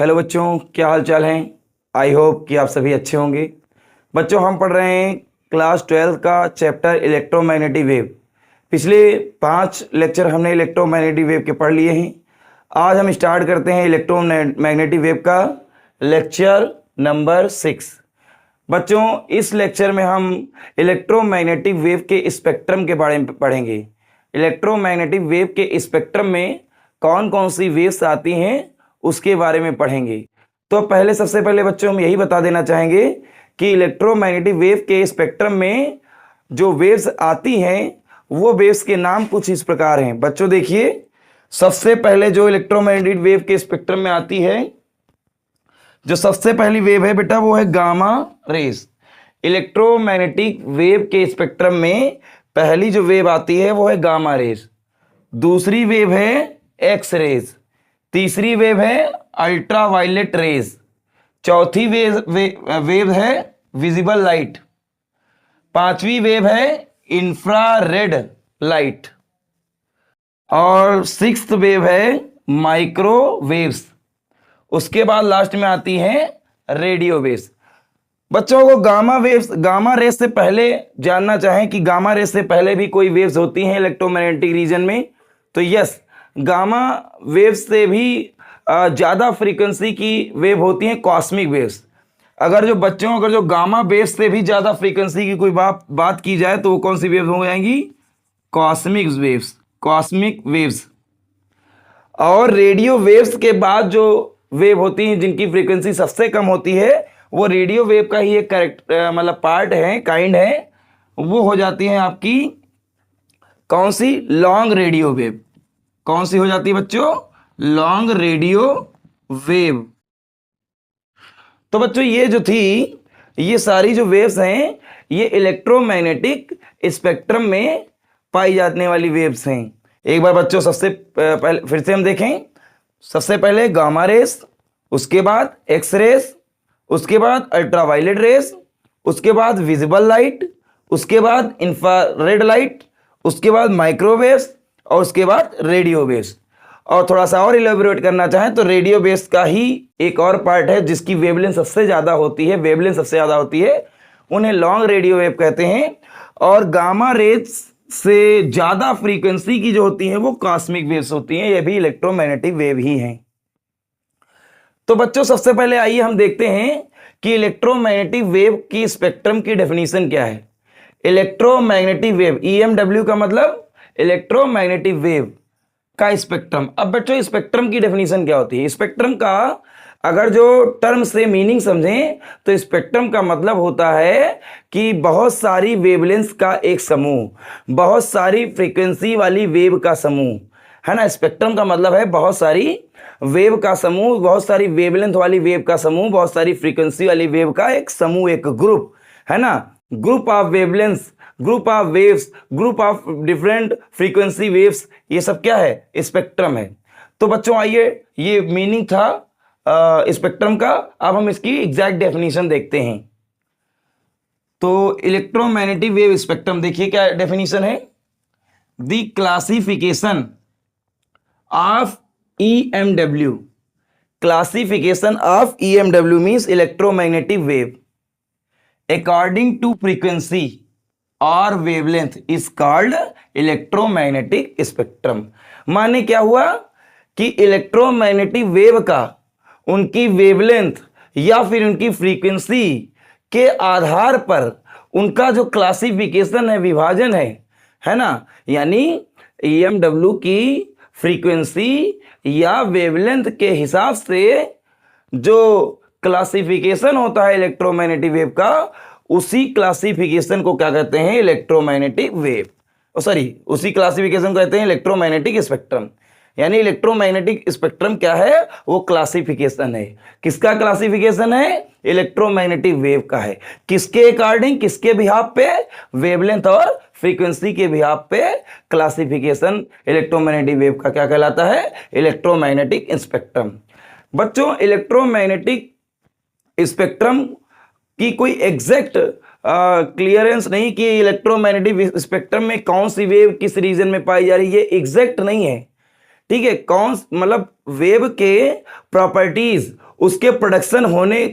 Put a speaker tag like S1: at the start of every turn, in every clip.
S1: Hello बच्चों, क्या हाल चाल हैं। आई होप कि आप सभी अच्छे होंगे। बच्चों, हम पढ़ रहे हैं क्लास 12 का चैप्टर इलेक्ट्रोमैग्नेटिक वेव। पिछले 5 लेक्चर हमने इलेक्ट्रोमैग्नेटिक वेव के पढ़ लिए हैं। आज हम स्टार्ट करते हैं इलेक्ट्रोमैग्नेटिक वेव का लेक्चर नंबर 6। बच्चों, इस लेक्चर में हम इलेक्ट्रोमैग्नेटिक वेव के स्पेक्ट्रम के बारे में पढ़ेंगे। इलेक्ट्रोमैग्नेटिक वेव के स्पेक्ट्रम में कौन कौन सी वेव्स आती हैं उसके बारे में पढ़ेंगे। तो सबसे पहले बच्चों हम यही बता देना चाहेंगे कि इलेक्ट्रोमैग्नेटिक वेव के स्पेक्ट्रम में जो वेव्स आती हैं वो वेव्स के नाम कुछ इस प्रकार हैं। बच्चों देखिए, सबसे पहले जो इलेक्ट्रोमैग्नेटिक वेव के स्पेक्ट्रम में आती है, जो सबसे पहली वेव है बेटा, वो है गामा रेज। इलेक्ट्रोमैग्नेटिक वेव के स्पेक्ट्रम में पहली जो वेव आती है वो है गामा रेज। दूसरी वेव है एक्स रेज। तीसरी वेव है अल्ट्रावायलेट रेज। चौथी वेव है विजिबल लाइट। पांचवी वेव है इंफ्रारेड लाइट। और सिक्स्थ वेव है माइक्रोवेव्स। उसके बाद लास्ट में आती है रेडियो वेव्स। बच्चों को गामा रेस से पहले जानना चाहें कि गामा रेस से पहले भी कोई वेव्स होती हैं इलेक्ट्रोमैग्नेटिक रीजन में, तो यस, गामा वेव्स से भी ज़्यादा फ्रीक्वेंसी की वेव होती हैं कॉस्मिक वेव्स। अगर जो गामा वेव्स से भी ज़्यादा फ्रीक्वेंसी की कोई बात की जाए तो वो कौन सी वेव्स हो जाएंगी? Cosmic waves. और रेडियो वेव्स के बाद जो वेव होती हैं जिनकी फ्रीक्वेंसी सबसे कम होती है, वो रेडियो वेव का ही एक पार्ट है, काइंड है। वो हो जाती है आपकी कौन सी? Long radio wave. कौन सी हो जाती है बच्चों? Long radio wave. तो बच्चों ये सारी जो वेव्स हैं ये इलेक्ट्रोमैग्नेटिक स्पेक्ट्रम में पाई जाने वाली वेव्स हैं। एक बार बच्चों सबसे पहले फिर से हम देखें। सबसे पहले गामा रेस, उसके बाद एक्स रेस, उसके बाद अल्ट्रावायलेट रेस, उसके बाद विजिबल लाइट, उसके बाद इंफ्रारेड लाइट, उसके बाद माइक्रोवेव्स और उसके बाद रेडियो वेव्स। और थोड़ा सा और इलेबोरेट करना चाहें तो रेडियो वेव्स का ही एक और पार्ट है जिसकी वेवलेंथ सबसे ज़्यादा होती है, उन्हें लॉन्ग रेडियो वेव कहते हैं। और गामा रेज से ज़्यादा फ्रीक्वेंसी की जो होती हैं वो कॉस्मिक वेव्स होती हैं, ये भी इलेक्ट्रोमैग्नेटिक वेव ही हैं। तो बच्चों सबसे पहले आइए हम देखते हैं कि इलेक्ट्रोमैग्नेटिक वेव की स्पेक्ट्रम की डेफिनेशन क्या है। इलेक्ट्रोमैग्नेटिक वेव, EMW का मतलब इलेक्ट्रोमैग्नेटिक वेव का स्पेक्ट्रम। अब बच्चों स्पेक्ट्रम की डेफिनेशन क्या होती है? स्पेक्ट्रम का अगर जो टर्म से मीनिंग समझें तो स्पेक्ट्रम का मतलब होता है कि बहुत सारी वेवलेंथ का एक समूह, बहुत सारी फ्रीक्वेंसी वाली वेव का समूह, है ना। स्पेक्ट्रम का मतलब है बहुत सारी वेव का समूह, बहुत सारी वेवलेंथ वाली वेव का समूह, बहुत सारी फ्रीक्वेंसी वाली वेव का एक समूह, एक ग्रुप, है ना। Group of wavelength, group of waves, group of different frequency waves, ये सब क्या है? स्पेक्ट्रम है। तो बच्चों आइए, ये मीनिंग था स्पेक्ट्रम का। अब हम इसकी एग्जैक्ट डेफिनेशन देखते हैं। तो इलेक्ट्रोमैग्नेटिक वेव स्पेक्ट्रम देखिए क्या डेफिनेशन है। The classification of EMW, classification of EMW means electromagnetic wave according to frequency और wavelength is called electromagnetic spectrum. माने क्या हुआ कि इलेक्ट्रोमैग्नेटिक वेव का उनकी वेवलेंथ या फिर उनकी फ्रीक्वेंसी के आधार पर उनका जो क्लासिफिकेशन है, विभाजन है ना। यानी EMW की फ्रीक्वेंसी या वेवलेंथ के हिसाब से जो क्लासिफिकेशन होता है इलेक्ट्रोमैग्नेटिक वेव का, उसी क्लासिफिकेशन को क्या कहते हैं? Electromagnetic wave. उसी क्लासिफिकेशन को कहते हैं इलेक्ट्रोमैग्नेटिक स्पेक्ट्रम। यानी इलेक्ट्रोमैग्नेटिक स्पेक्ट्रम क्या है? वो क्लासिफिकेशन है। किसका क्लासिफिकेशन है? इलेक्ट्रोमैग्नेटिक वेव का है। किसके अकॉर्डिंग, किसके बिहाफ पे? वेवलेंथ और फ्रीक्वेंसी के बिहाफ पे क्लासिफिकेशन इलेक्ट्रोमैग्नेटिक वेव का क्या कहलाता है? Electromagnetic spectrum. बच्चों इलेक्ट्रोमैग्नेटिक स्पेक्ट्रम की कोई एग्जैक्ट क्लियरेंस नहीं कि इलेक्ट्रोमैग्नेटिक स्पेक्ट्रम में कौन सी वेव किस रीजन में पाई जा रही है, एग्जैक्ट नहीं है। ठीक है, कौन मतलब वेव के प्रॉपर्टीज, उसके प्रोडक्शन होने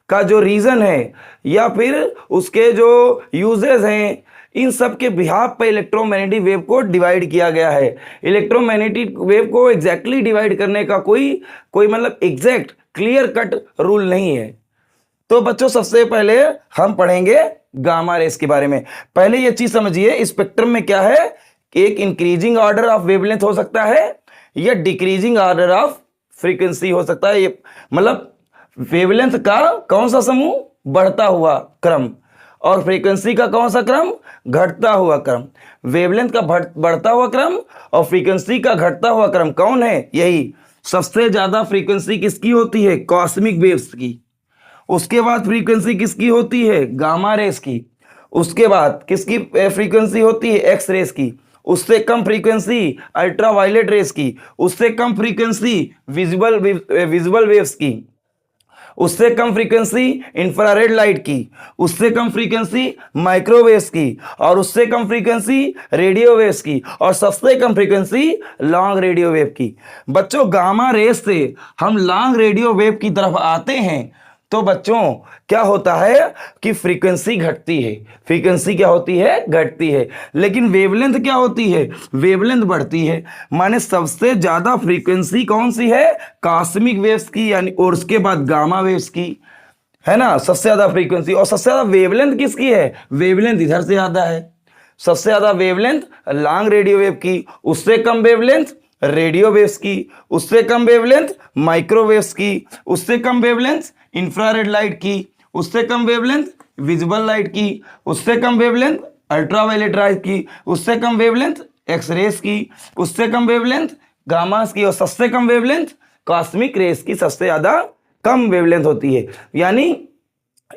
S1: का जो रीजन है या फिर उसके जो यूजेस हैं, इन सब के बिहाफ पे इलेक्ट्रोमैग्नेटिक वेव को डिवाइड किया गया है। इलेक्ट्रोमैग्नेटिक वेव को एग्जैक्टली डिवाइड करने का कोई मतलब एग्जैक्ट क्लियर कट रूल नहीं है। तो बच्चों सबसे पहले हम पढ़ेंगे गामा रेस के बारे में। पहले ये चीज समझिए, स्पेक्ट्रम में क्या है, एक इंक्रीजिंग ऑर्डर ऑफ वेवलेंथ हो सकता है या डिक्रीजिंग ऑर्डर ऑफ फ्रीक्वेंसी हो सकता है। ये मतलब वेवलेंथ का कौन सा समूह, बढ़ता हुआ क्रम, और फ्रीक्वेंसी का कौन सा क्रम, घटता हुआ क्रम। वेवलेंथ का बढ़ता हुआ क्रम और फ्रीक्वेंसी का घटता हुआ क्रम कौन है, यही सबसे ज्यादा फ्रीक्वेंसी किसकी होती है, कॉस्मिक वेव्स की। उसके बाद फ्रीक्वेंसी किसकी होती है, गामा रेस की। उसके बाद किसकी फ्रीक्वेंसी होती है, एक्स रेस की। उससे कम फ्रीक्वेंसी अल्ट्रावायलेट रेस की। उससे कम फ्रीक्वेंसी विजुअल वेव्स की। उससे कम फ्रीक्वेंसी इंफ्रारेड लाइट की। उससे कम फ्रीक्वेंसी माइक्रोवेव्स की। और उससे कम फ्रीक्वेंसी रेडियो वेव्स की। और सबसे कम फ्रीक्वेंसी लॉन्ग रेडियो वेव की। बच्चों गामा रेस से हम लॉन्ग रेडियो वेव की तरफ आते हैं तो बच्चों क्या होता है कि फ्रीक्वेंसी घटती है। फ्रीक्वेंसी क्या होती है, घटती है। लेकिन वेवलेंथ क्या होती है, वेवलेंथ बढ़ती है। माने सबसे ज्यादा फ्रीक्वेंसी कौन सी है, कॉस्मिक वेव्स की, यानी और उसके बाद गामा वेव्स की, है ना, सबसे ज्यादा फ्रीक्वेंसी। और सबसे ज्यादा वेवलेंथ किसकी है, वेवलेंथ इधर से ज्यादा है। सबसे ज्यादा वेवलेंथ लॉन्ग रेडियो वेव की, उससे कम वेवलेंथ रेडियो वेव्स की, उससे कम वेवलेंथ माइक्रोवेव्स की, उससे कम वेवलेंथ इंफ्रारेड लाइट की, उससे कम वेवलेंथ विजिबल लाइट की, उससे कम वेवलेंथ अल्ट्रावायलेट लाइट की, उससे कम वेवलेंथ एक्स रेस की, उससे कम वेवलेंथ गामास की, और सबसे कम वेवलेंथ कॉस्मिक रेस की सबसे ज्यादा कम वेवलेंथ होती है। यानी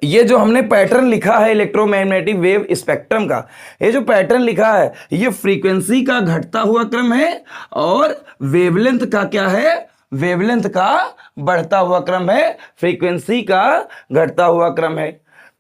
S1: ये जो हमने पैटर्न लिखा है इलेक्ट्रोमैग्नेटिक वेव स्पेक्ट्रम का, ये जो पैटर्न लिखा है ये फ्रीक्वेंसी का घटता हुआ क्रम है और वेवलेंथ का क्या है, वेवलेंथ का बढ़ता हुआ क्रम है, फ्रीक्वेंसी का घटता हुआ क्रम है।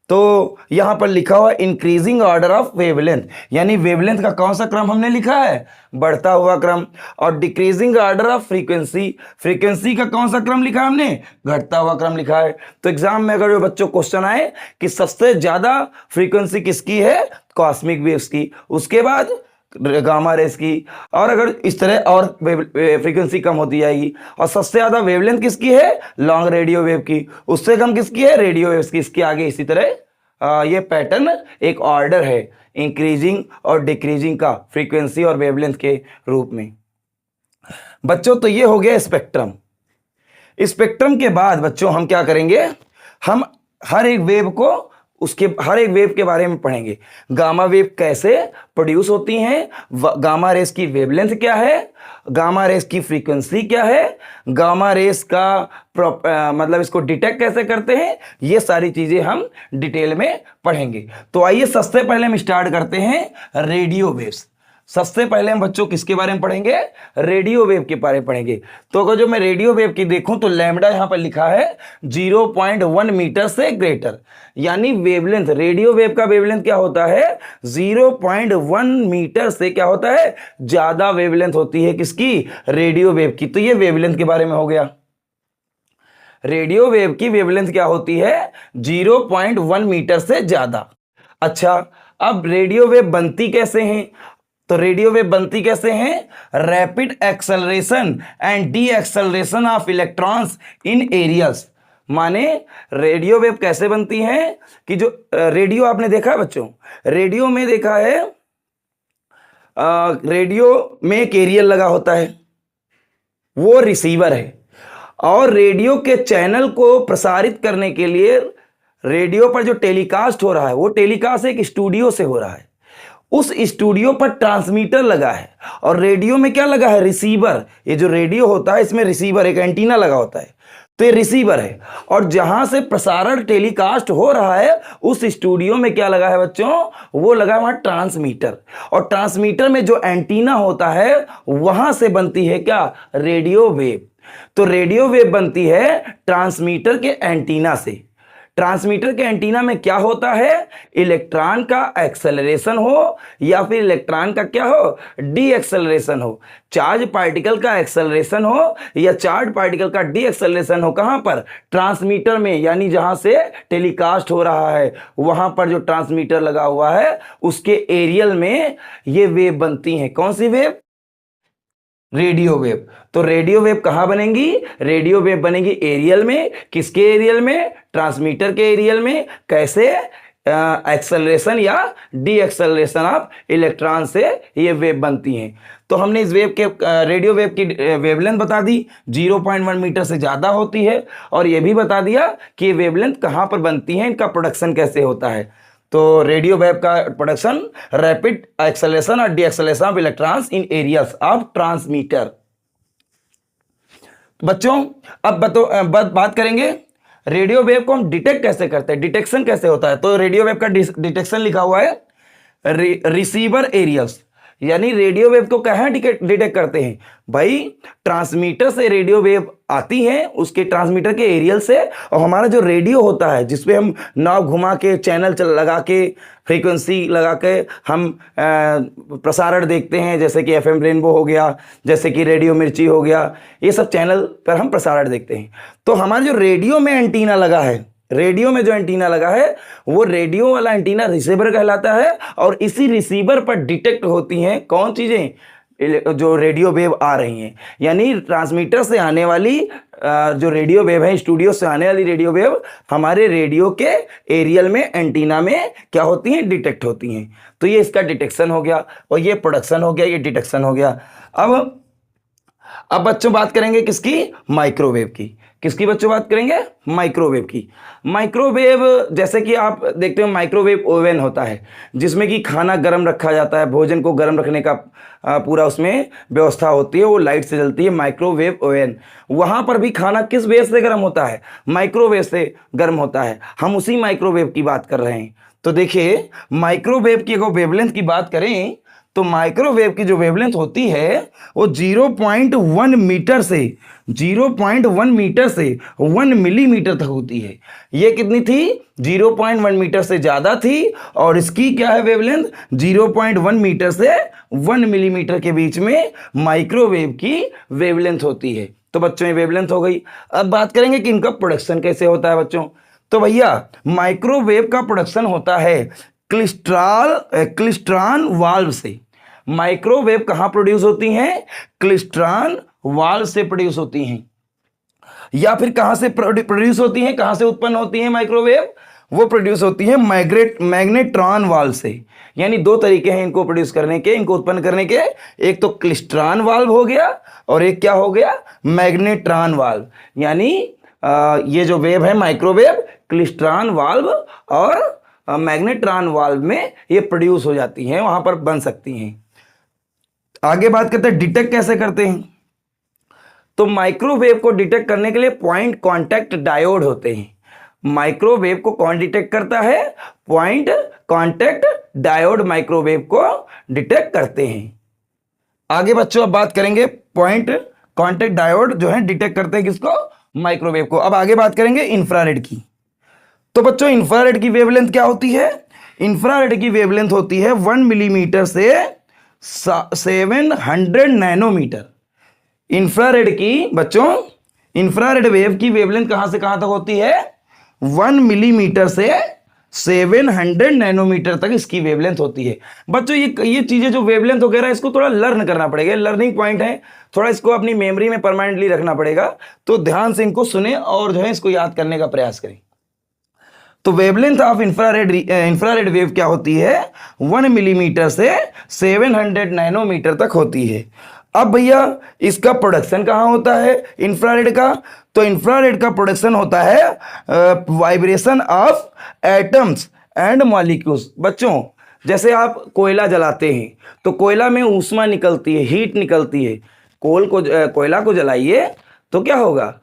S1: तो यहां पर लिखा हुआ इंक्रीजिंग ऑर्डर ऑफ वेवलेंथ, यानी वेवलेंथ का कौन सा क्रम हमने लिखा है, बढ़ता हुआ क्रम। और decreasing order of frequency, frequency का कौन सा क्रम लिखा है हमने, घटता हुआ क्रम लिखा है। तो एग्जाम में अगर जो बच्चों क्वेश्चन आए कि सबसे ज्यादा फ्रीक्वेंसी किसकी है, कॉस्मिक वेव्स की, उसके बाद गामा रेस की, और अगर इस तरह और फ्रीक्वेंसी कम होती जाएगी, और सबसे ज्यादा वेवलेंथ किसकी है, लॉन्ग रेडियो वेव की, उससे कम किसकी है, रेडियो वेव्स की, इसके आगे इसी तरह ये पैटर्न एक ऑर्डर है इंक्रीजिंग और डिक्रीजिंग का फ्रीक्वेंसी और वेवलेंथ के रूप में। बच्चों तो ये हो गया स्पेक्ट्रम। स्पेक्ट्रम के बाद बच्चों हम क्या करेंगे, हम हर एक वेव को, उसके हर एक वेव के बारे में पढ़ेंगे। गामा वेव कैसे प्रोड्यूस होती हैं, गामा रेस की वेवलेंथ क्या है, गामा रेस की फ्रीक्वेंसी क्या है, गामा रेस का मतलब इसको डिटेक्ट कैसे करते हैं, ये सारी चीजें हम डिटेल में पढ़ेंगे। तो आइए सबसे पहले हम स्टार्ट करते हैं रेडियो वेव्स। सबसे पहले हम बच्चों किसके बारे में पढ़ेंगे, रेडियो वेव के बारे में पढ़ेंगे। तो अगर जो मैं रेडियो वेव की देखूं तो लैम्डा यहां पर लिखा है 0.1 मीटर से ग्रेटर, यानी वेवलेंथ, रेडियो वेव का वेवलेंथ क्या होता है, 0.1 मीटर से क्या होता है, ज्यादा वेवलेंथ होती है किसकी, रेडियो वेव की। तो ये वेवलेंथ के बारे में हो गया। रेडियो वेव की वेवलेंथ क्या होती है, 0.1 मीटर से ज्यादा। अच्छा, अब रेडियो वेव बनती कैसे हैं, तो रेडियो वेव बनती कैसे हैं, rapid acceleration and deceleration of electrons in aerials. माने रेडियो वेव कैसे बनती हैं कि जो रेडियो आपने देखा है बच्चों, रेडियो में देखा है, रेडियो में एक एरियल लगा होता है, वो रिसीवर है, और रेडियो के चैनल को प्रसारित करने के लिए रेडियो पर जो टेलीकास्ट हो रहा है वो टेलीकास्ट एक स्टूडियो से हो रहा है। उस स्टूडियो पर ट्रांसमीटर लगा है और रेडियो में क्या लगा है, रिसीवर। ये जो रेडियो होता है इसमें रिसीवर, एक एंटीना लगा होता है, तो ये रिसीवर है। और जहां से प्रसारण टेलीकास्ट हो रहा है उस स्टूडियो में क्या लगा है बच्चों, वो लगा है वहां ट्रांसमीटर। और ट्रांसमीटर में जो एंटीना होता है वहां से बनती है क्या, रेडियो वेव। तो रेडियो वेव बनती है ट्रांसमीटर के एंटीना से। ट्रांसमीटर के एंटीना में क्या होता है, इलेक्ट्रॉन का एक्सेलरेशन हो या फिर इलेक्ट्रॉन का क्या हो, डी एक्सेलरेशन हो, चार्ज पार्टिकल का एक्सेलरेशन हो या चार्ज पार्टिकल का डी एक्सेलरेशन हो, कहां पर, ट्रांसमीटर में, यानी जहां से टेलीकास्ट हो रहा है वहां पर जो ट्रांसमीटर लगा हुआ है उसके एरियल में ये वेव बनती हैं। कौन सी वेव, रेडियो वेव। तो रेडियो वेव कहां बनेंगी, रेडियो वेव बनेगी एरियल में, किसके एरियल में, ट्रांसमीटर के एरियल में। कैसे, एक्सेलरेशन या डी एक्सेलरेशन ऑफ इलेक्ट्रॉन से ये वेव बनती हैं। तो हमने इस वेव के रेडियो वेव की वेवलेंथ बता दी, 0.1 मीटर से ज़्यादा होती है, और ये भी बता दिया कि ये वेवलेंथ कहाँ पर बनती हैं, इनका प्रोडक्शन कैसे होता है। तो रेडियो वेव का प्रोडक्शन, रैपिड एक्सेलरेशन और D acceleration of electrons in areas of transmitter. बच्चों अब बात करेंगे रेडियो वेव को हम डिटेक्ट कैसे करते हैं, डिटेक्शन कैसे होता है। तो रेडियो वेव का डिटेक्शन लिखा हुआ है रिसीवर एरियाज, यानी रेडियो वेव को कहाँ डिटेक्ट करते हैं भाई, ट्रांसमीटर से रेडियो वेव आती है, उसके ट्रांसमीटर के एरियल से, और हमारा जो रेडियो होता है जिसपे हम नाव घुमा के चैनल लगा के फ्रीक्वेंसी लगा के हम प्रसारण देखते हैं, जैसे कि एफएम रेनबो हो गया, जैसे कि रेडियो मिर्ची हो गया, ये सब चैनल पर हम प्रसारण देखते हैं। तो हमारा जो रेडियो में एंटीना लगा है, रेडियो में जो एंटीना लगा है वो रेडियो वाला एंटीना रिसीवर कहलाता है, और इसी रिसीवर पर डिटेक्ट होती हैं कौन चीजें, जो रेडियो वेव आ रही हैं। यानी ट्रांसमीटर से आने वाली जो रेडियो वेव है, स्टूडियो से आने वाली रेडियो वेव हमारे रेडियो के एरियल में एंटीना में क्या होती हैं, डिटेक्ट होती हैं। तो ये इसका डिटेक्शन हो गया, और ये प्रोडक्शन हो गया, ये डिटेक्शन हो गया। अब बच्चों बात करेंगे किसकी, माइक्रोवेव की। किसकी बच्चों बात करेंगे, माइक्रोवेव की। माइक्रोवेव जैसे कि आप देखते हो माइक्रोवेव ओवन होता है जिसमें कि खाना गर्म रखा जाता है, भोजन को गर्म रखने का पूरा उसमें व्यवस्था होती है, वो लाइट से जलती है, माइक्रोवेव ओवन। वहाँ पर भी खाना किस वेव से गर्म होता है, माइक्रोवेव से गर्म होता है। हम उसी माइक्रोवेव की बात कर रहे हैं। तो देखिए माइक्रोवेव की अगर वेवलेंथ की बात करें तो माइक्रोवेव की जो वेवलेंथ होती है वो 0.1 मीटर से 1 मिलीमीटर तक होती है। ये कितनी थी, 0.1 मीटर से ज़्यादा थी, और इसकी क्या है वेवलेंथ, 0.1 मीटर से 1 मिलीमीटर के बीच में माइक्रोवेव की वेवलेंथ होती है। तो बच्चों ये वेवलेंथ हो गई। अब बात करेंगे कि इनका प्रोडक्शन कैसे होता है बच्चों। तो भैया माइक्रोवेव का प्रोडक्शन होता है क्लिस्ट्रॉन वाल्व से। माइक्रोवेव कहां प्रोड्यूस होती हैं, क्लिस्ट्रॉन वाल्व से प्रोड्यूस होती हैं। या फिर कहां से प्रोड्यूस होती हैं, कहां से उत्पन्न होती हैं माइक्रोवेव, वो प्रोड्यूस होती है मैग्नेट्रॉन वाल्व से। यानी दो तरीके हैं इनको प्रोड्यूस करने के, इनको उत्पन्न करने के, एक तो क्लिस्ट्रॉन वाल्व हो गया और एक क्या हो गया, मैग्नेट्रॉन वाल्व। यानी ये जो वेव है माइक्रोवेव क्लिस्ट्रॉन वाल्व और मैग्नेट्रॉन वाल्व में ये प्रोड्यूस हो जाती हैं, वहां पर बन सकती हैं। आगे बात करते हैं डिटेक्ट कैसे करते हैं। तो माइक्रोवेव को डिटेक्ट करने के लिए पॉइंट कांटेक्ट डायोड होते हैं। माइक्रोवेव को कौन डिटेक्ट करता है, पॉइंट कांटेक्ट डायोड माइक्रोवेव को डिटेक्ट करते हैं। आगे बच्चों अब बात करेंगे पॉइंट कांटेक्ट डायोड जो है डिटेक्ट करते हैं किसको, माइक्रोवेव को। अब आगे बात करेंगे इंफ्रारेड की। तो बच्चों इंफ्रारेड की वेवलेंथ क्या होती है, इंफ्रारेड की वेवलेंथ होती है 1 मिलीमीटर से 700 नैनोमीटर। इंफ्रारेड की बच्चों, इंफ्रारेड वेव की वेवलेंथ कहां से कहां तक होती है, 1 मिलीमीटर से 700 नैनोमीटर तक इसकी वेवलेंथ होती है। बच्चों ये चीजें जो वेवलेंथ वगैरह इसको थोड़ा लर्न करना पड़ेगा, लर्निंग पॉइंट है, थोड़ा इसको अपनी मेमोरी में परमानेंटली रखना पड़ेगा। तो ध्यान से इनको सुने और जो है इसको याद करने का प्रयास करें। तो वेवलेंथ ऑफ इंफ्रारेड वेव क्या होती है, 1 मिलीमीटर से 700 नैनोमीटर तक होती है। अब भैया इसका प्रोडक्शन कहाँ होता है इंफ्रारेड का, तो इंफ्रारेड का प्रोडक्शन होता है vibration of atoms and molecules. बच्चों जैसे आप कोयला जलाते हैं तो कोयला में ऊष्मा निकलती है, हीट निकलती है। कोयला को जलाइए तो क्या होगा,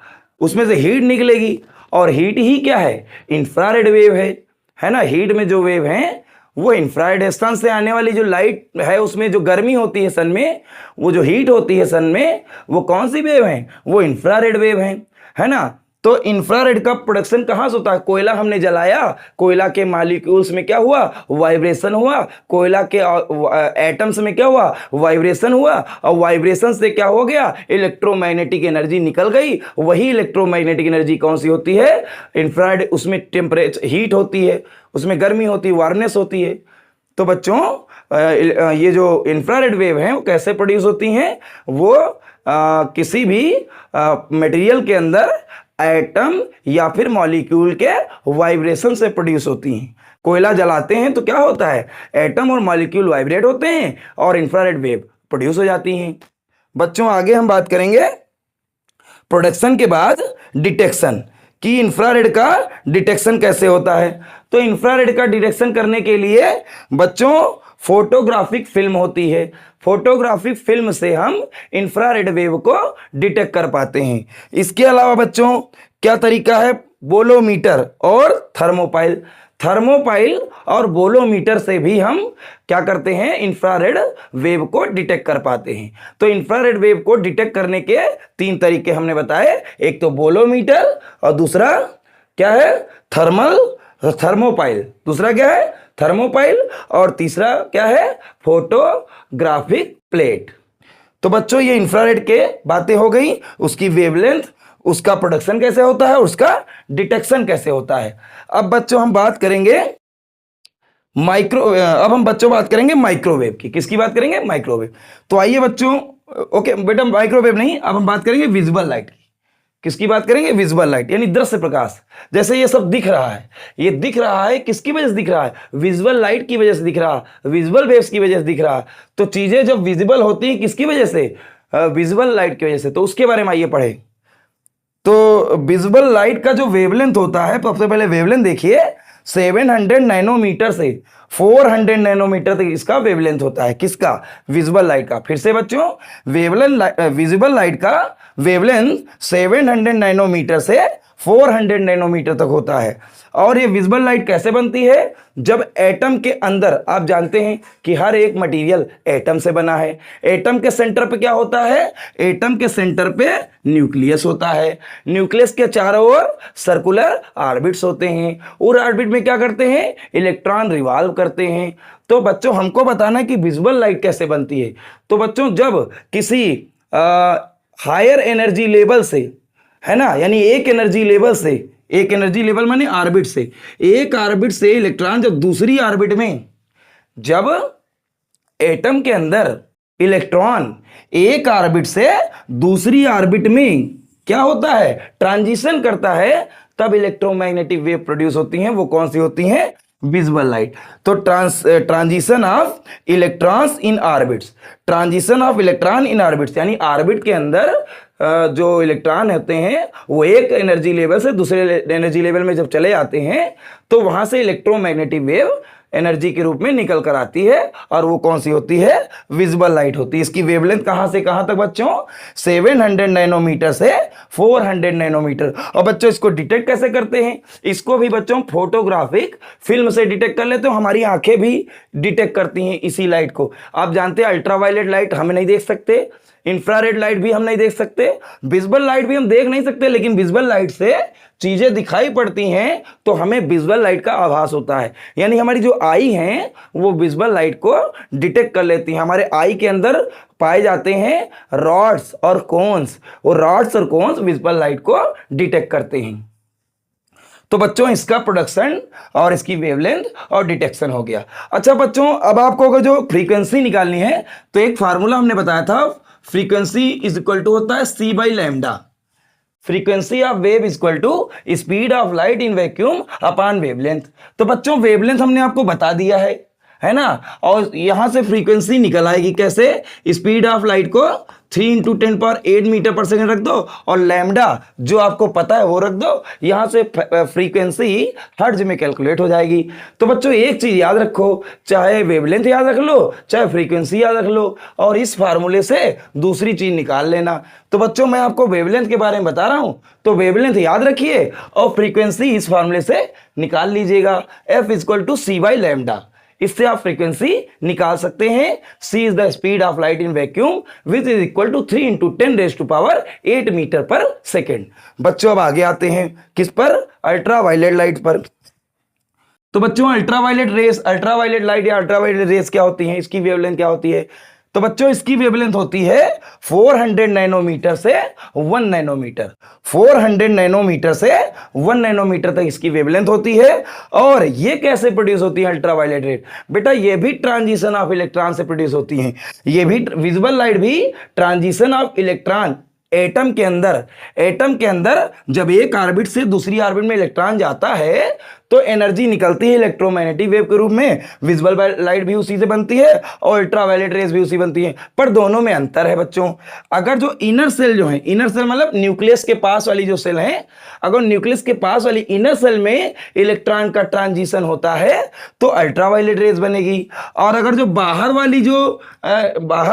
S1: उसमें से हीट निकलेगी, और हीट ही क्या है, इंफ्रारेड वेव है ना। हीट में जो वेव है वो इंफ्रारेड है, सन से आने वाली जो लाइट है उसमें जो गर्मी होती है सन में, वो जो हीट होती है सन में, वो कौन सी वेव है, वो इंफ्रारेड वेव है ना। तो इंफ्रारेड का प्रोडक्शन कहाँ से होता है? कोयला हमने जलाया, कोयला के मॉलिक्यूल्स में क्या हुआ? वाइब्रेशन हुआ। कोयला के एटम्स में क्या हुआ? वाइब्रेशन हुआ। और वाइब्रेशन से क्या हो गया? इलेक्ट्रोमैग्नेटिक एनर्जी निकल गई। वही इलेक्ट्रोमैग्नेटिक एनर्जी कौन सी होती है? इंफ्रारेड। उसमें टेम्परेचर, हीट होती है, उसमें गर्मी होती है, वार्मनेस होती है। तो बच्चों ये जो इंफ्रारेड वेव हैं वो कैसे प्रोड्यूस होती हैं? वो किसी भी मटेरियल के अंदर एटम या फिर मॉलिक्यूल के वाइब्रेशन से प्रोड्यूस होती हैं। कोयला जलाते हैं तो क्या होता है? एटम और मॉलिक्यूल वाइब्रेट होते हैं और इंफ्रारेड वेव प्रोड्यूस हो जाती हैं। बच्चों आगे हम बात करेंगे प्रोडक्शन के बाद डिटेक्शन, कि इंफ्रारेड का डिटेक्शन कैसे होता है। तो इंफ्रारेड का डिटेक्शन करने के लिए बच्चों फोटोग्राफिक फिल्म होती है। फोटोग्राफिक फिल्म से हम इंफ्रारेड वेव को डिटेक्ट कर पाते हैं। इसके अलावा बच्चों क्या तरीका है? बोलोमीटर और थर्मोपाइल। थर्मोपाइल और बोलोमीटर से भी हम क्या करते हैं? इंफ्रारेड वेव को डिटेक्ट कर पाते हैं। तो इंफ्रारेड वेव को डिटेक्ट करने के 3 तरीके हमने बताए। एक तो बोलोमीटर और दूसरा क्या है? थर्मोपाइल। दूसरा क्या है? थर्मोपाइल। और तीसरा क्या है? Photographic plate. तो बच्चों ये इंफ्रारेड के बातें हो गई, उसकी वेवलेंथ, उसका प्रोडक्शन कैसे होता है, उसका डिटेक्शन कैसे होता है। अब बच्चों हम बात करेंगे बात करेंगे माइक्रोवेव की। किसकी बात करेंगे? माइक्रोवेव। तो आइए बच्चों, ओके बेटा माइक्रोवेव नहीं, अब हम बात करेंगे विजिबल लाइट की। किसकी बात करेंगे? विजिबल लाइट, यानी दृश्य प्रकाश। जैसे ये सब दिख रहा है, ये दिख रहा है किसकी वजह से दिख रहा है? विजिबल लाइट की वजह से दिख रहा है, विजिबल वेव्स की वजह से दिख रहा है। तो चीजें जब विजिबल होती हैं किसकी वजह से? विजिबल लाइट की वजह से। तो उसके बारे में आइए पढ़े। तो विजिबल लाइट का जो वेवलेंथ होता है, तो सबसे पहले वेवलेंथ देखिए, 700 नैनोमीटर से 400 नैनोमीटर तक इसका वेवलेंथ होता है। किसका? विजिबल लाइट का। फिर से बच्चों, विजिबल लाइट का वेवलेंथ 700 नैनोमीटर से 400 नैनोमीटर तक होता है। और ये विजिबल लाइट कैसे बनती है? जब एटम के अंदर, आप जानते हैं कि हर एक मटेरियल एटम से बना है। एटम के सेंटर पे क्या होता है? एटम के सेंटर पे न्यूक्लियस होता है। न्यूक्लियस के चारों ओर सर्कुलर ऑर्बिट्स होते हैं, और ऑर्बिट में क्या करते हैं? इलेक्ट्रॉन रिवॉल्व करते हैं। तो बच्चों हमको बताना है कि विजिबल लाइट कैसे बनती है। तो बच्चों जब किसी हायर एनर्जी लेवल से, है ना, यानी एक एनर्जी लेवल माने ऑर्बिट से, एक ऑर्बिट से इलेक्ट्रॉन जब दूसरी ऑर्बिट में, जब एटम के अंदर इलेक्ट्रॉन एक ऑर्बिट से दूसरी ऑर्बिट में क्या होता है? ट्रांजिशन करता है, तब इलेक्ट्रोमैग्नेटिक वेव प्रोड्यूस होती हैं। वो कौन सी होती हैं? Visible light. तो transition of electrons in orbits, transition of electron in orbits, यानी ऑर्बिट के अंदर जो इलेक्ट्रॉन होते हैं वो एक एनर्जी लेवल से दूसरे एनर्जी लेवल में जब चले आते हैं तो वहां से इलेक्ट्रोमैग्नेटिक वेव एनर्जी के रूप में निकल कर आती है, और वो कौन सी होती है? विजिबल लाइट होती है। इसकी वेवलेंथ कहां से कहां तक बच्चों? 700 नैनोमीटर से 400 नैनोमीटर। और बच्चों इसको डिटेक्ट कैसे करते हैं? इसको भी बच्चों फोटोग्राफिक फिल्म से डिटेक्ट कर लेते हो। हमारी आंखें भी डिटेक्ट करती हैं इसी लाइट को। आप जानते हैं अल्ट्रावायलेट लाइट हम नहीं देख सकते, इंफ्रारेड लाइट भी हम नहीं देख सकते, विजिबल लाइट भी हम देख नहीं सकते, लेकिन विजिबल लाइट से चीजें दिखाई पड़ती हैं तो हमें विजिबल लाइट का आभास होता है। यानी हमारी जो आई है वो विजिबल लाइट को डिटेक्ट कर लेती है। हमारे आई के अंदर पाए जाते हैं रॉड्स और कोन्स, वो रॉड्स और कोन्स विजिबल लाइट को डिटेक्ट करते हैं। तो बच्चों इसका प्रोडक्शन और इसकी वेवलेंथ और डिटेक्शन हो गया। अच्छा बच्चों, अब आपको अगर जो फ्रीक्वेंसी निकालनी है तो एक फार्मूला हमने बताया था, फ्रीक्वेंसी इज इक्वल टू होता है c by lambda. Frequency of wave is equal to speed of light in vacuum upon wavelength. तो बच्चों वेवलेंथ हमने आपको बता दिया है ना, और यहां से फ्रीक्वेंसी निकल आएगी कैसे? स्पीड ऑफ लाइट को 3 × 10⁸ मीटर पर सेकेंड रख दो, और लैम्डा जो आपको पता है वो रख दो। यहां से फ्रीक्वेंसी हर्ट्ज में कैलकुलेट हो जाएगी। तो बच्चों एक चीज याद रखो, चाहे वेवलेंथ याद रख लो, चाहे फ्रीक्वेंसी याद रख लो, और इस फार्मूले से दूसरी चीज निकाल लेना। तो बच्चों मैं आपको वेवलेंथ के बारे में बता रहा हूं, तो वेवलेंथ याद रखिए और फ्रीक्वेंसी इस फार्मूले से निकाल लीजिएगा। F = c/λ। इससे आप फ्रीक्वेंसी निकाल सकते हैं। c is the speed of light in vacuum which is equal to 3 into 10⁻8 metre per second. बच्चों अब आगे आते हैं किस पर, अल्ट्रावायलेट लाइट पर। तो बच्चों अल्ट्रावायलेट रेस, अल्ट्रावायलेट लाइट या अल्ट्रावायलेट रेस क्या होती है, इसकी वेवलेंथ क्या होती है? तो बच्चों इसकी वेवलेंथ होती है 400 नैनोमीटर से 1 नैनोमीटर। 400 नैनोमीटर से 1 नैनोमीटर तक इसकी वेवलेंथ होती है। और ये कैसे प्रोड्यूस होती है अल्ट्रावायलेट रेट? बेटा ये भी ट्रांजिशन ऑफ इलेक्ट्रॉन से प्रोड्यूस होती है। ये भी विजिबल लाइट भी ट्रांजिशन ऑफ इलेक्ट्रॉन, एटम के अंदर जब एक ऑर्बिट से दूसरी ऑर्बिट में इलेक्ट्रॉन जाता है तो एनर्जी निकलती है इलेक्ट्रोमैग्नेटिक वेव के रूप में। विजिबल लाइट भी उसी से बनती है और अल्ट्रावायलेट रेस भी उसी बनती है, पर दोनों में अंतर है बच्चों। अगर जो इनर सेल जो है, इनर सेल मतलब न्यूक्लियस के पास वाली जो सेल है, अगर न्यूक्लियस के पास वाली इनर सेल में इलेक्ट्रॉन का ट्रांजिशन होता है तो अल्ट्रावायलेट रेस बनेगी। और अगर जो बाहर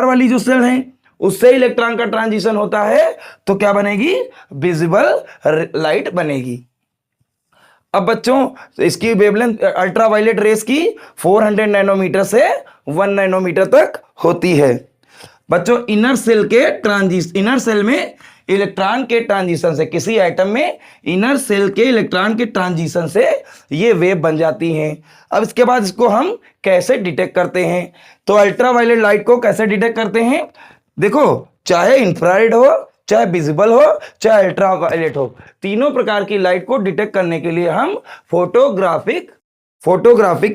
S1: वाली जो सेल है उससे इलेक्ट्रॉन का ट्रांजिशन होता है तो क्या बनेगी? विजिबल लाइट बनेगी। अब बच्चों इसकी वेवलेंथ अल्ट्रावायलेट रेस की 400 नैनोमीटर से 1 नैनोमीटर तक होती है। बच्चों इनर सेल में इलेक्ट्रॉन के ट्रांजिशन से, किसी एटम में इनर सेल के इलेक्ट्रॉन के ट्रांजिशन से ये वेव बन जाती हैं। अब इसके बाद इसको हम कैसे डिटेक्ट करते हैं? तो अल्ट्रावायलेट लाइट को कैसे डिटेक्ट करते हैं? देखो, चाहे इंफ्रारेड हो, चाहे विजिबल हो, चाहे अल्ट्रावायलेट हो, तीनों प्रकार की लाइट को डिटेक्ट करने के लिए हम फोटोग्राफिक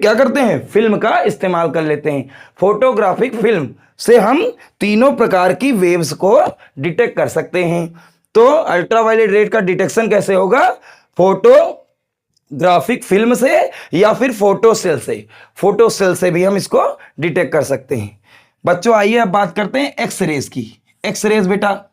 S1: क्या करते हैं? फिल्म का इस्तेमाल कर लेते हैं। फोटोग्राफिक फिल्म से हम तीनों प्रकार की वेव्स को डिटेक्ट कर सकते हैं। तो अल्ट्रावायलेट रेट का डिटेक्शन कैसे होगा? फोटोग्राफिक फिल्म से या फिर फोटोसेल से भी हम इसको डिटेक्ट कर सकते हैं। बच्चों आइए अब बात करते हैं एक्सरेज की। एक्सरेज बेटा,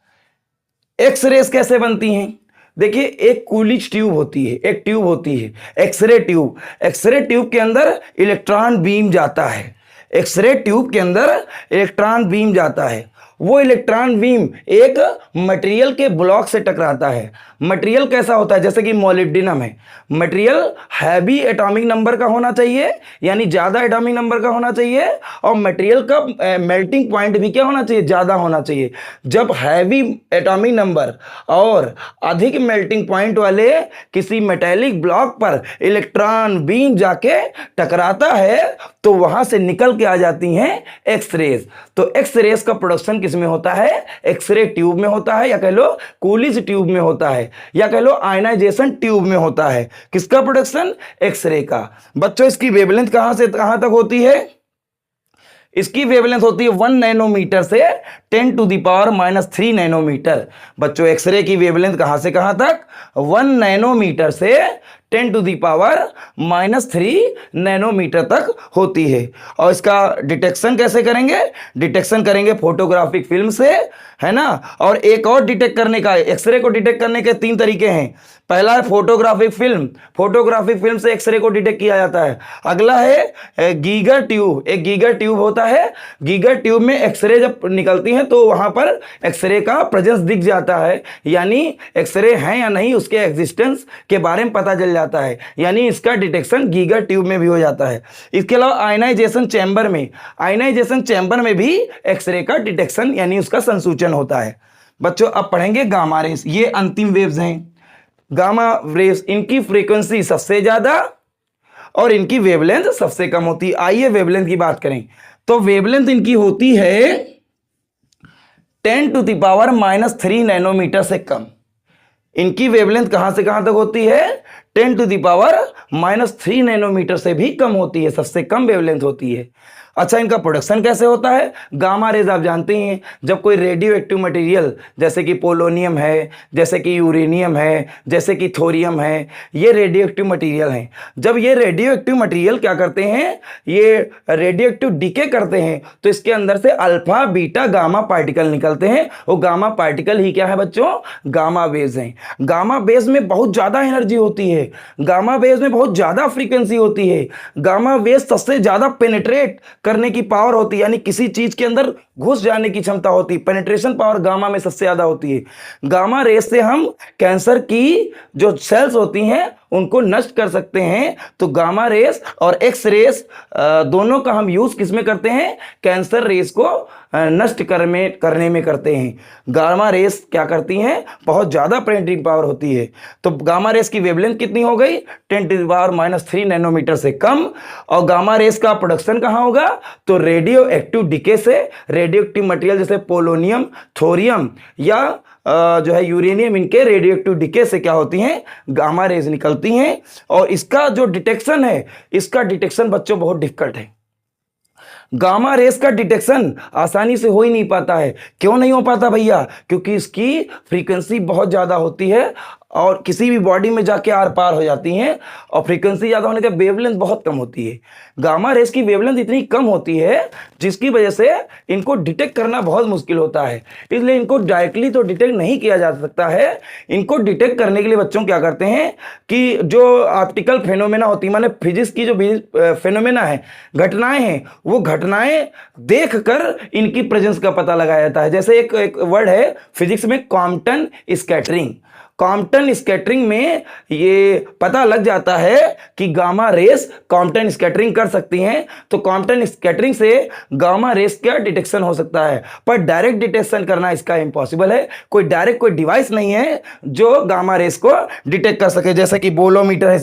S1: एक्सरेज कैसे बनती हैं? देखिए एक कूलिज ट्यूब होती है, एक ट्यूब होती है एक्सरे ट्यूब। एक्सरे ट्यूब के अंदर इलेक्ट्रॉन बीम जाता है। एक्सरे ट्यूब के अंदर इलेक्ट्रॉन बीम जाता है। वो इलेक्ट्रॉन बीम एक मटेरियल के ब्लॉक से टकराता है। मटेरियल कैसा होता है? जैसे कि मोलिब्डेनम है, मटेरियल हैवी एटॉमिक नंबर का होना चाहिए, यानी ज़्यादा एटॉमिक नंबर का होना चाहिए, और मटेरियल का मेल्टिंग पॉइंट भी क्या होना चाहिए? ज़्यादा होना चाहिए। जब हैवी एटॉमिक नंबर और अधिक मेल्टिंग पॉइंट वाले किसी मेटेलिक ब्लॉक पर इलेक्ट्रॉन बीम जाके टकराता है तो वहाँ से निकल के आ जाती हैं एक्सरेज। तो एक्सरेज का प्रोडक्शन किसमें होता है? एक्सरे ट्यूब में होता है, या कह लो कूलिज ट्यूब में होता है, या कह लो आयनाइजेशन ट्यूब में होता है। किसका प्रोडक्शन? एक्सरे का। बच्चों इसकी वेवलेंथ कहां से कहां तक होती है? इसकी वेवलेंथ होती है 1 नैनोमीटर से 10⁻³ नैनोमीटर। बच्चों एक्सरे की वेवलेंथ कहां से कहां तक? 1 नैनोमीटर से 10⁻³ नैनोमीटर तक होती है। और इसका डिटेक्शन कैसे करेंगे? डिटेक्शन करेंगे फोटोग्राफिक फिल्म से, है ना। और एक और डिटेक्ट करने का, एक्सरे को डिटेक्ट करने के 3 तरीके हैं। पहला है फोटोग्राफिक फिल्म, फोटोग्राफिक फिल्म से एक्सरे को डिटेक्ट किया जाता है। अगला है गीगर ट्यूब, एक गीगर ट्यूब होता है। गीगर ट्यूब में एक्सरे जब निकलती हैं तो वहां पर एक्सरे का प्रेजेंस दिख जाता है, यानी एक्सरे हैं या नहीं उसके एग्जिस्टेंस के बारे में पता चल जाता है, यानी इसका डिटेक्शन गीगर ट्यूब में भी हो जाता है। इसके अलावा आयनाइजेशन चैम्बर में भी एक्सरे का डिटेक्शन यानी उसका संसूचन होता है। बच्चों अब पढ़ेंगे गामा रेस। ये अंतिम वेव्स हैं गामा रेस। इनकी फ्रीक्वेंसी सबसे ज्यादा और इनकी वेवलेंथ सबसे कम होती है। आइए वेवलेंथ की बात करें तो वेवलेंथ इनकी होती है 10⁻³ नैनोमीटर से कम। इनकी वेवलेंथ कहां से कहां तक होती है? 10⁻³ नैनोमीटर से भी कम होती है, सबसे कम वेवलेंथ होती है। अच्छा, इनका प्रोडक्शन कैसे होता है? गामा रेज आप जानते हैं, जब कोई रेडियो एक्टिव मटेरियल जैसे कि पोलोनियम है, जैसे कि यूरेनियम है, जैसे कि थोरियम है, ये रेडियो एक्टिव मटेरियल हैं। जब ये रेडियो एक्टिव मटेरियल क्या करते हैं? ये रेडियो एक्टिव डीके करते हैं तो इसके अंदर से अल्फा बीटा गामा पार्टिकल निकलते हैं। वो गामा पार्टिकल ही क्या है बच्चों? गामा वेव्स हैं। गामा वेव्स में बहुत ज़्यादा एनर्जी होती है, गामा वेव्स में बहुत ज़्यादा फ्रीक्वेंसी होती है। गामा वेव्स सबसे ज़्यादा पेनिट्रेट करने की पावर होती है, यानी किसी चीज के अंदर घुस जाने की क्षमता होती है। पेनिट्रेशन पावर गामा में सबसे ज्यादा होती है। गामा रेस से हम कैंसर की जो सेल्स होती हैं उनको नष्ट कर सकते हैं। तो गामा रेस और एक्स रेस दोनों का हम यूज किसमें करते हैं? कैंसर रेस को नष्ट करने में करते हैं। गामा रेस क्या करती हैं? बहुत ज्यादा पेनिट्रेटिंग पावर होती है। तो गामा रेस की वेवलेंथ कितनी हो गई? 10⁻³ नैनोमीटर से कम। और गामा रेस का प्रोडक्शन कहां होगा? तो रेडियो एक्टिव डिके से, रेडियो एक्टिव मटेरियल जैसे पोलोनियम, थोरियम या जो है यूरेनियम, इनके रेडियो एक्टिव डिके से क्या होती हैं? गामा रेज निकलती हैं। और इसका जो डिटेक्शन है, इसका डिटेक्शन बच्चों बहुत डिफिकल्ट है। गामा रेस का डिटेक्शन आसानी से हो ही नहीं पाता है। क्यों नहीं हो पाता भैया? क्योंकि इसकी फ्रीक्वेंसी बहुत ज्यादा होती है और किसी भी बॉडी में जाके आर पार हो जाती हैं। और फ्रीक्वेंसी ज्यादा होने से वेवलेंथ बहुत कम होती है। गामा रेस की वेवलेंथ इतनी कम होती है जिसकी वजह से इनको डिटेक्ट करना बहुत मुश्किल होता है। इसलिए इनको डायरेक्टली तो डिटेक्ट नहीं किया जा सकता है। इनको डिटेक्ट करने के लिए बच्चों क्या करते हैं कि जो ऑप्टिकल फेनोमेना होती है, माने फिजिक्स की जो फेनोमेना है, घटनाएं हैं, वो घटनाएं देखकर इनकी प्रेजेंस का पता लगाया जाता है। जैसे एक वर्ड है फिजिक्स में, कॉम्पटन स्कैटरिंग। कॉम्पटन स्कैटरिंग में ये पता लग जाता है कि गामा रेस कॉम्पटन स्कैटरिंग कर सकती हैं। तो कॉम्पटन स्कैटरिंग से गामा रेस का डिटेक्शन हो सकता है, पर डायरेक्ट डिटेक्शन करना इसका इम्पॉसिबल है। कोई डिवाइस नहीं है जो गामा रेस को डिटेक्ट कर सके। जैसे कि बोलोमीटर है,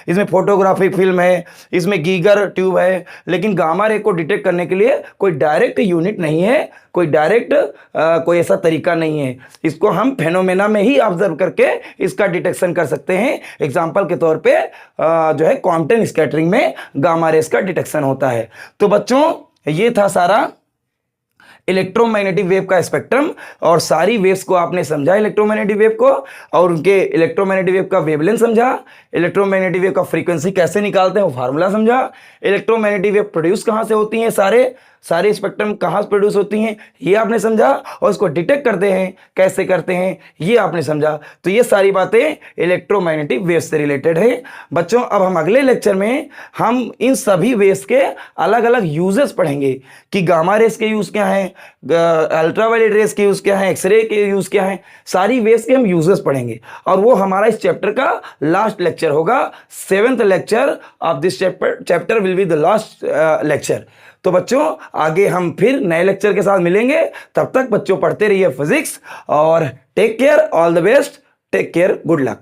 S1: इसमें फोटोग्राफिक फिल्म है, इसमें गीगर ट्यूब है, लेकिन गामा रे को डिटेक्ट करने के लिए कोई डायरेक्ट यूनिट नहीं है, कोई ऐसा तरीका नहीं है। इसको हम फेनोमेना में ही ऑब्जर्व करके इसका डिटेक्शन कर सकते हैं। एग्जांपल के तौर पे जो है कॉम्पटन स्कैटरिंग में गामा रेस का डिटेक्शन होता है। तो बच्चों ये था सारा इलेक्ट्रोमैग्नेटिक वेव का स्पेक्ट्रम, और सारी वेव्स को आपने समझा, इलेक्ट्रोमैग्नेटिक वेव को, और उनके इलेक्ट्रोमैग्नेटिक वेव का वेवलेंथ समझा, इलेक्ट्रोमैग्नेटिक वेव का फ्रीक्वेंसी कैसे निकालते हैं वो फार्मूला समझा, इलेक्ट्रोमैग्नेटिक वेव प्रोड्यूस कहां से होती हैं, सारे स्पेक्ट्रम कहां से प्रोड्यूस होती हैं ये आपने समझा, और इसको डिटेक्ट करते हैं कैसे करते हैं ये आपने समझा। तो ये सारी बातें इलेक्ट्रोमैग्नेटिक वेव से रिलेटेड है। बच्चों अब हम अगले लेक्चर में हम इन सभी वेव्स के अलग अलग यूजेस पढ़ेंगे कि गामा रेस के यूज क्या हैं, अल्ट्रावायलेट रेस के यूज क्या हैं, एक्सरे के यूज क्या हैं, सारी वेव्स के हम यूजेस पढ़ेंगे। और वो हमारा इस चैप्टर का लास्ट लेक्चर होगा। 7th lecture of this chapter will be the last lecture. तो बच्चों आगे हम फिर नए लेक्चर के साथ मिलेंगे। तब तक बच्चों पढ़ते रहिए फिजिक्स, और take care, all the best, take care, good luck.